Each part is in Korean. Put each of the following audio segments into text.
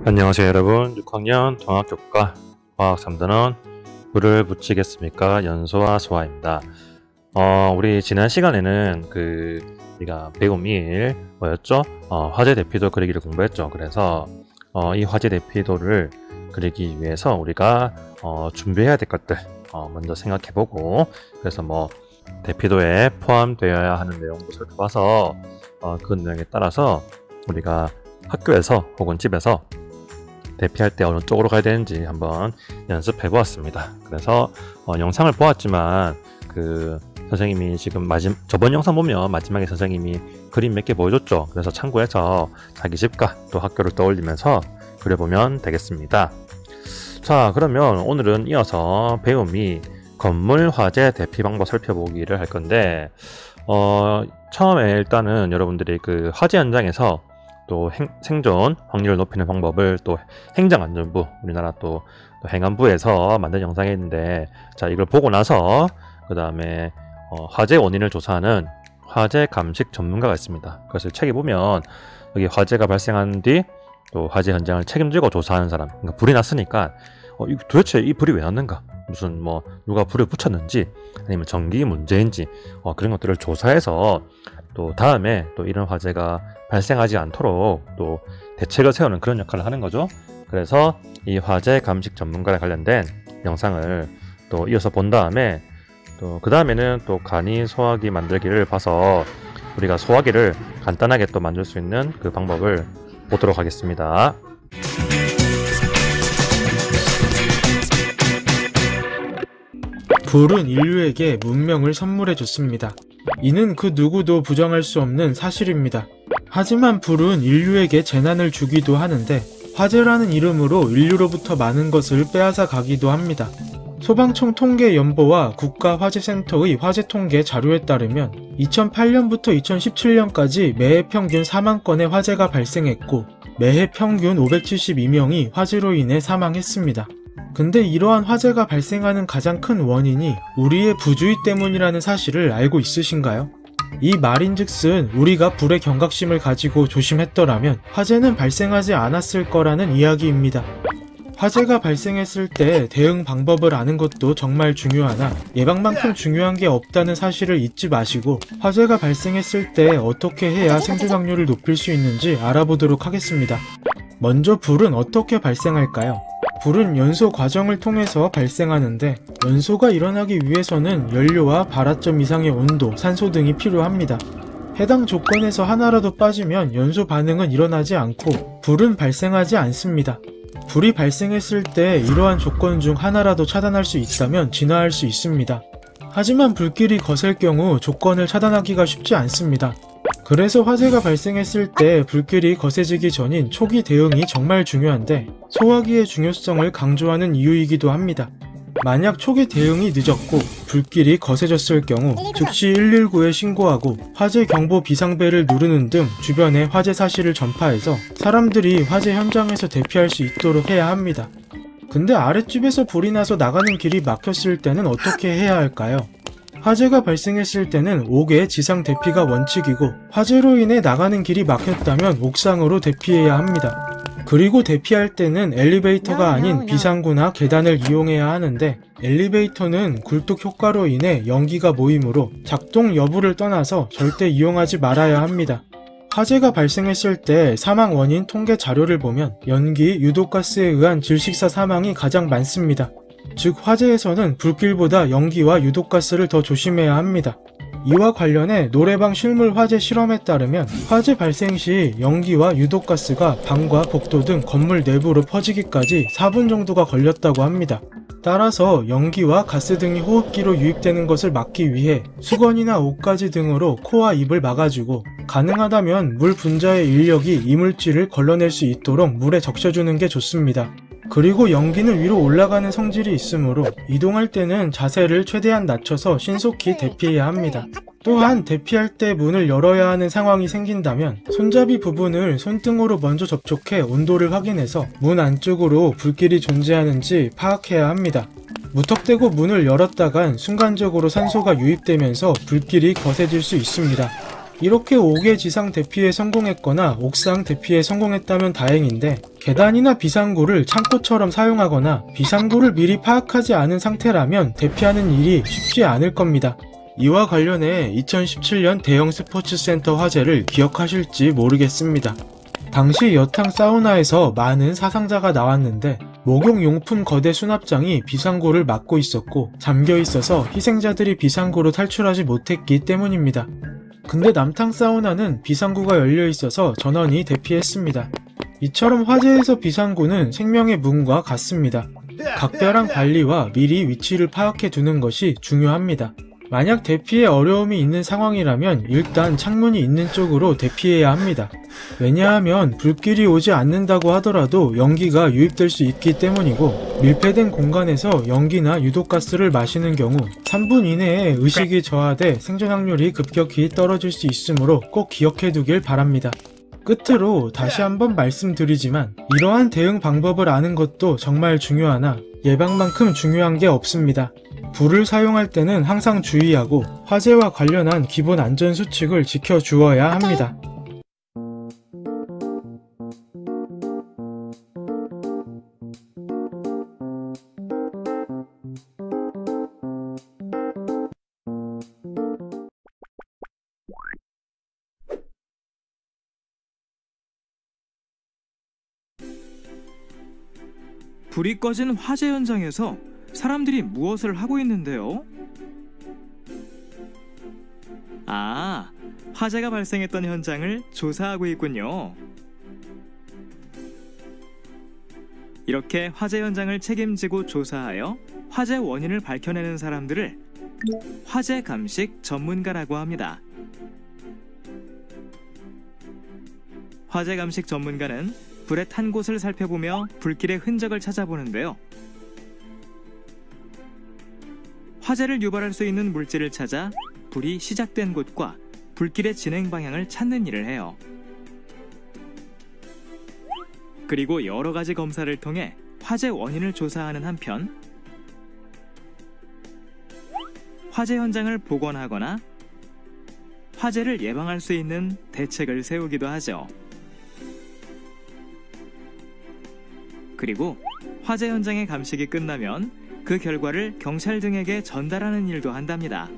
안녕하세요 여러분. 6학년 통합교과 화학 3단원 불을 붙이겠습니까? 연소와 소화입니다. 우리 지난 시간에는 우리가 배움 1 뭐였죠? 화재 대피도 그리기를 공부했죠. 그래서 이 화재 대피도를 그리기 위해서 우리가 준비해야 될 것들 먼저 생각해보고, 그래서 대피도에 포함되어야 하는 내용도 살펴봐서 그 내용에 따라서 우리가 학교에서 혹은 집에서 대피할 때 어느 쪽으로 가야 되는지 한번 연습해 보았습니다. 그래서 영상을 보았지만 선생님이 지금 저번 영상 보면 마지막에 선생님이 그림 몇 개 보여줬죠. 그래서 참고해서 자기 집과 또 학교를 떠올리면서 그려보면 되겠습니다. 자, 그러면 오늘은 이어서 배움이 건물 화재 대피 방법 살펴보기를 할 건데, 처음에 일단은 여러분들이 그 화재 현장에서 또 생존 확률을 높이는 방법을 또 행정안전부, 우리나라 또 행안부에서 만든 영상이 있는데, 자, 이걸 보고 나서 그 다음에 화재 원인을 조사하는 화재 감식 전문가가 있습니다. 그래서 책에 보면 여기 화재가 발생한 뒤 또 화재 현장을 책임지고 조사하는 사람, 그러니까 불이 났으니까 도대체 이 불이 왜 났는가, 무슨 누가 불을 붙였는지 아니면 전기 문제인지 그런 것들을 조사해서 또 다음에 또 이런 화재가 발생하지 않도록 또 대책을 세우는 그런 역할을 하는 거죠. 그래서 이 화재 감식 전문가에 관련된 영상을 또 이어서 본 다음에 또 그 다음에는 또 간이 소화기 만들기를 봐서 우리가 소화기를 간단하게 또 만들 수 있는 그 방법을 보도록 하겠습니다. 불은 인류에게 문명을 선물해줬습니다. 이는 그 누구도 부정할 수 없는 사실입니다. 하지만 불은 인류에게 재난을 주기도 하는데, 화재라는 이름으로 인류로부터 많은 것을 빼앗아 가기도 합니다. 소방청 통계연보와 국가화재센터의 화재통계 자료에 따르면 2008년부터 2017년까지 매해 평균 4만 건의 화재가 발생했고, 매해 평균 572명이 화재로 인해 사망했습니다. 근데 이러한 화재가 발생하는 가장 큰 원인이 우리의 부주의 때문이라는 사실을 알고 있으신가요? 이 말인즉슨 우리가 불의 경각심을 가지고 조심했더라면 화재는 발생하지 않았을 거라는 이야기입니다. 화재가 발생했을 때 대응 방법을 아는 것도 정말 중요하나 예방만큼 중요한 게 없다는 사실을 잊지 마시고, 화재가 발생했을 때 어떻게 해야 생존 확률을 높일 수 있는지 알아보도록 하겠습니다. 먼저 불은 어떻게 발생할까요? 불은 연소 과정을 통해서 발생하는데, 연소가 일어나기 위해서는 연료와 발화점 이상의 온도, 산소 등이 필요합니다. 해당 조건에서 하나라도 빠지면 연소 반응은 일어나지 않고 불은 발생하지 않습니다. 불이 발생했을 때 이러한 조건 중 하나라도 차단할 수 있다면 진화할 수 있습니다. 하지만 불길이 거셀 경우 조건을 차단하기가 쉽지 않습니다. 그래서 화재가 발생했을 때 불길이 거세지기 전인 초기 대응이 정말 중요한데, 소화기의 중요성을 강조하는 이유이기도 합니다. 만약 초기 대응이 늦었고 불길이 거세졌을 경우 즉시 119에 신고하고 화재 경보 비상벨을 누르는 등 주변에 화재 사실을 전파해서 사람들이 화재 현장에서 대피할 수 있도록 해야 합니다. 근데 아랫집에서 불이 나서 나가는 길이 막혔을 때는 어떻게 해야 할까요? 화재가 발생했을 때는 옥외 지상 대피가 원칙이고, 화재로 인해 나가는 길이 막혔다면 옥상으로 대피해야 합니다. 그리고 대피할 때는 엘리베이터가 아닌 비상구나 계단을 이용해야 하는데, 엘리베이터는 굴뚝 효과로 인해 연기가 모이므로 작동 여부를 떠나서 절대 이용하지 말아야 합니다. 화재가 발생했을 때 사망 원인 통계 자료를 보면 연기, 유독가스에 의한 질식사 사망이 가장 많습니다. 즉 화재에서는 불길보다 연기와 유독가스를 더 조심해야 합니다. 이와 관련해 노래방 실물 화재 실험에 따르면 화재 발생 시 연기와 유독가스가 방과 복도 등 건물 내부로 퍼지기까지 4분 정도가 걸렸다고 합니다. 따라서 연기와 가스 등이 호흡기로 유입되는 것을 막기 위해 수건이나 옷가지 등으로 코와 입을 막아주고, 가능하다면 물 분자의 인력이 이물질을 걸러낼 수 있도록 물에 적셔주는 게 좋습니다. 그리고 연기는 위로 올라가는 성질이 있으므로 이동할 때는 자세를 최대한 낮춰서 신속히 대피해야 합니다. 또한 대피할 때 문을 열어야 하는 상황이 생긴다면 손잡이 부분을 손등으로 먼저 접촉해 온도를 확인해서 문 안쪽으로 불길이 존재하는지 파악해야 합니다. 무턱대고 문을 열었다간 순간적으로 산소가 유입되면서 불길이 거세질 수 있습니다. 이렇게 5개 지상 대피에 성공했거나 옥상 대피에 성공했다면 다행인데 계단이나 비상구를 창고처럼 사용하거나 비상구를 미리 파악하지 않은 상태라면 대피하는 일이 쉽지 않을 겁니다. 이와 관련해 2017년 대형 스포츠센터 화재를 기억하실지 모르겠습니다. 당시 여탕 사우나에서 많은 사상자가 나왔는데 목욕용품 거대 수납장이 비상구를 막고 있었고 잠겨 있어서 희생자들이 비상구로 탈출하지 못했기 때문입니다. 근데 남탕 사우나는 비상구가 열려 있어서 전원이 대피했습니다. 이처럼 화재에서 비상구는 생명의 문과 같습니다. 각별한 관리와 미리 위치를 파악해 두는 것이 중요합니다. 만약 대피에 어려움이 있는 상황이라면 일단 창문이 있는 쪽으로 대피해야 합니다. 왜냐하면 불길이 오지 않는다고 하더라도 연기가 유입될 수 있기 때문이고 밀폐된 공간에서 연기나 유독가스를 마시는 경우 3분 이내에 의식이 저하돼 생존 확률이 급격히 떨어질 수 있으므로 꼭 기억해 두길 바랍니다. 끝으로 다시 한번 말씀드리지만 이러한 대응 방법을 아는 것도 정말 중요하나 예방만큼 중요한 게 없습니다. 불을 사용할 때는 항상 주의하고 화재와 관련한 기본 안전 수칙을 지켜주어야 합니다. 불이 꺼진 화재 현장에서 사람들이 무엇을 하고 있는데요? 아, 화재가 발생했던 현장을 조사하고 있군요. 이렇게 화재 현장을 책임지고 조사하여 화재 원인을 밝혀내는 사람들을 화재 감식 전문가라고 합니다. 화재 감식 전문가는 불에 탄 곳을 살펴보며 불길의 흔적을 찾아보는데요. 화재를 유발할 수 있는 물질을 찾아 불이 시작된 곳과 불길의 진행 방향을 찾는 일을 해요. 그리고 여러 가지 검사를 통해 화재 원인을 조사하는 한편 화재 현장을 복원하거나 화재를 예방할 수 있는 대책을 세우기도 하죠. 그리고 화재 현장의 감식이 끝나면 그 결과를 경찰 등에게 전달하는 일도 한답니다.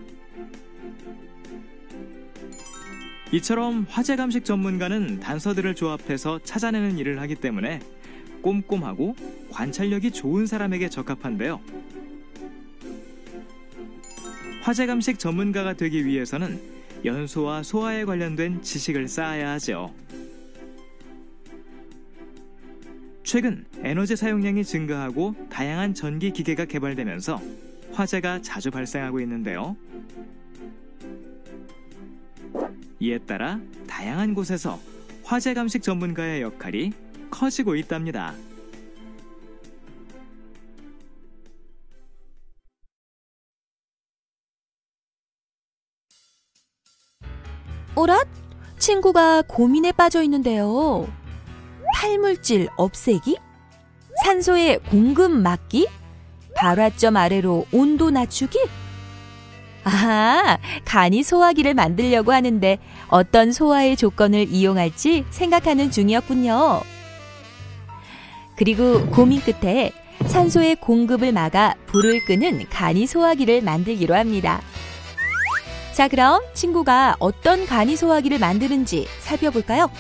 이처럼 화재 감식 전문가는 단서들을 조합해서 찾아내는 일을 하기 때문에 꼼꼼하고 관찰력이 좋은 사람에게 적합한데요. 화재 감식 전문가가 되기 위해서는 연소와 소화에 관련된 지식을 쌓아야 하죠. 최근 에너지 사용량이 증가하고 다양한 전기 기계가 개발되면서 화재가 자주 발생하고 있는데요. 이에 따라 다양한 곳에서 화재 감식 전문가의 역할이 커지고 있답니다. 오랏? 친구가 고민에 빠져 있는데요. 탈물질 없애기? 산소의 공급 막기? 발화점 아래로 온도 낮추기? 아, 간이 소화기를 만들려고 하는데 어떤 소화의 조건을 이용할지 생각하는 중이었군요. 그리고 고민 끝에 산소의 공급을 막아 불을 끄는 간이 소화기를 만들기로 합니다. 자, 그럼 친구가 어떤 간이 소화기를 만드는지 살펴볼까요?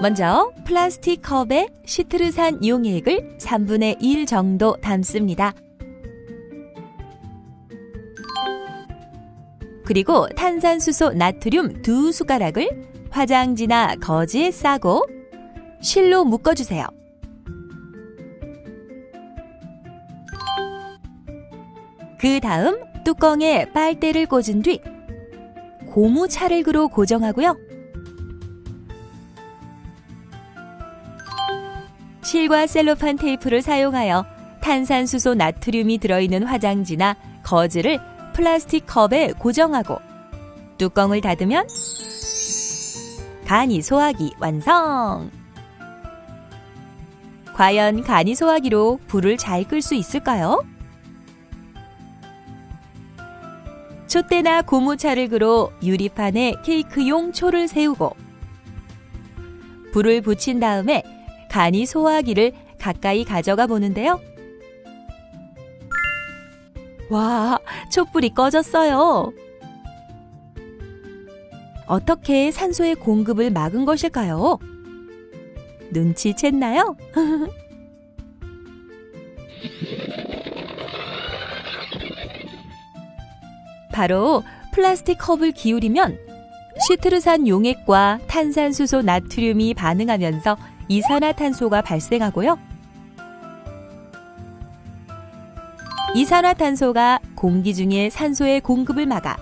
먼저 플라스틱 컵에 시트르산 용액을 3분의 1 정도 담습니다. 그리고 탄산수소 나트륨 2숟가락을 화장지나 거즈에 싸고 실로 묶어주세요. 그 다음 뚜껑에 빨대를 꽂은 뒤 고무 찰흙으로 고정하고요. 실과 셀로판 테이프를 사용하여 탄산수소 나트륨이 들어있는 화장지나 거즈를 플라스틱 컵에 고정하고 뚜껑을 닫으면 간이 소화기 완성! 과연 간이 소화기로 불을 잘 끌 수 있을까요? 촛대나 고무차를 그로 유리판에 케이크용 초를 세우고 불을 붙인 다음에 간이 소화기를 가까이 가져가 보는데요. 와, 촛불이 꺼졌어요. 어떻게 산소의 공급을 막은 것일까요? 눈치챘나요? 바로 플라스틱 컵을 기울이면 시트르산 용액과 탄산수소 나트륨이 반응하면서 이산화탄소가 발생하고요. 이산화탄소가 공기 중에 산소의 공급을 막아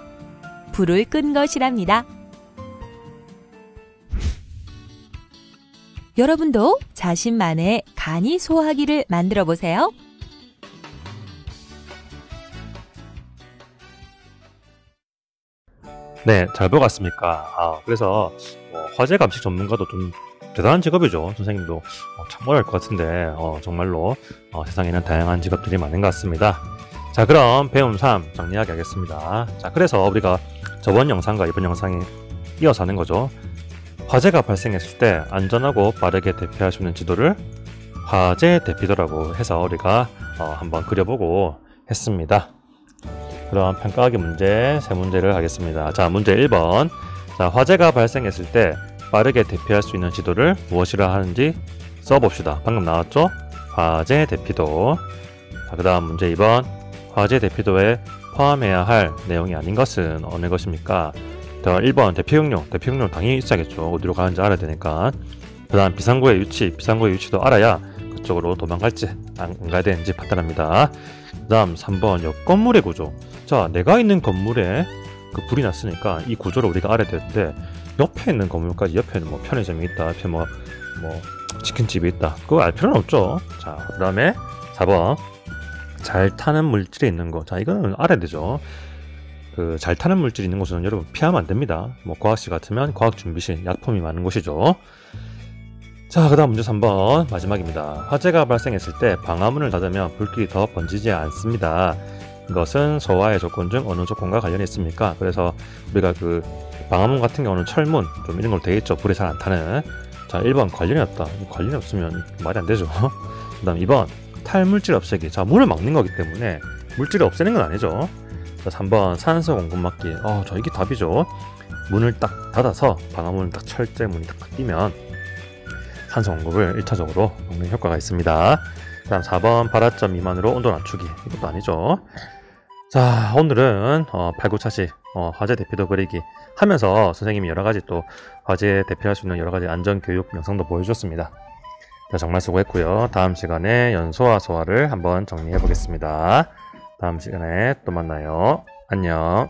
불을 끈 것이랍니다. 여러분도 자신만의 간이 소화기를 만들어 보세요. 네, 잘 보고 갔습니까? 그래서 화재 감식 전문가도 좀 대단한 직업이죠. 선생님도 참 어려울 것 같은데 정말로 세상에는 다양한 직업들이 많은 것 같습니다. 자, 그럼 배움 3 정리하게 하겠습니다. 자, 그래서 우리가 저번 영상과 이번 영상이 이어서 하는 거죠. 화재가 발생했을 때 안전하고 빠르게 대피할 수 있는 지도를 화재 대피도라고 해서 우리가 한번 그려보고 했습니다. 그럼 평가하기 문제 3문제를 하겠습니다. 자, 문제 1번. 자, 화재가 발생했을 때 빠르게 대피할 수 있는 지도를 무엇이라 하는지 써봅시다. 방금 나왔죠? 화재 대피도. 자, 그 다음 문제 2번. 화재 대피도에 포함해야 할 내용이 아닌 것은 어느 것입니까? 자, 1번 대피용료. 대피용료 당연히 있어야겠죠. 어디로 가는지 알아야 되니까. 그 다음 비상구의 위치. 비상구의 위치도 알아야 그쪽으로 도망갈지 안 가야 되는지 판단합니다. 그 다음 3번 건물의 구조. 자, 내가 있는 건물에 그 불이 났으니까 이 구조를 우리가 알아야 되는데 옆에 있는 건물까지, 옆에는 뭐 편의점이 있다, 옆에 뭐 치킨집이 있다, 그거 알 필요는 없죠. 자, 그 다음에 4번 잘 타는 물질이 있는 거. 자, 이거는 알아야 되죠. 그 잘 타는 물질이 있는 곳은 여러분 피하면 안 됩니다. 뭐 과학실 같으면 과학준비실, 약품이 많은 곳이죠. 자, 그 다음 문제 3번 마지막입니다. 화재가 발생했을 때 방화문을 닫으면 불길이 더 번지지 않습니다. 이것은 소화의 조건 중 어느 조건과 관련이 있습니까? 그래서 우리가 그 방화문 같은 경우는 철문 좀 이런 걸로 되어 있죠. 불이 잘 안 타는. 자, 1번 관련이 없다. 관련이 없으면 말이 안 되죠. 그 다음 2번 탈물질 없애기. 자, 문을 막는 거기 때문에 물질을 없애는 건 아니죠. 자, 3번 산소 공급 막기. 저 이게 답이죠. 문을 딱 닫아서 방화문을 딱 철제 문이 딱 끼면 산소 공급을 1차적으로 막는 효과가 있습니다. 그 다음 4번 발화점 미만으로 온도 낮추기. 이것도 아니죠. 자, 오늘은 8구차식 화재 대피도 그리기 하면서 선생님이 여러가지 또 화재 대피할 수 있는 여러가지 안전교육 영상도 보여줬습니다. 자, 정말 수고했고요. 다음 시간에 연소와 소화를 한번 정리해 보겠습니다. 다음 시간에 또 만나요. 안녕.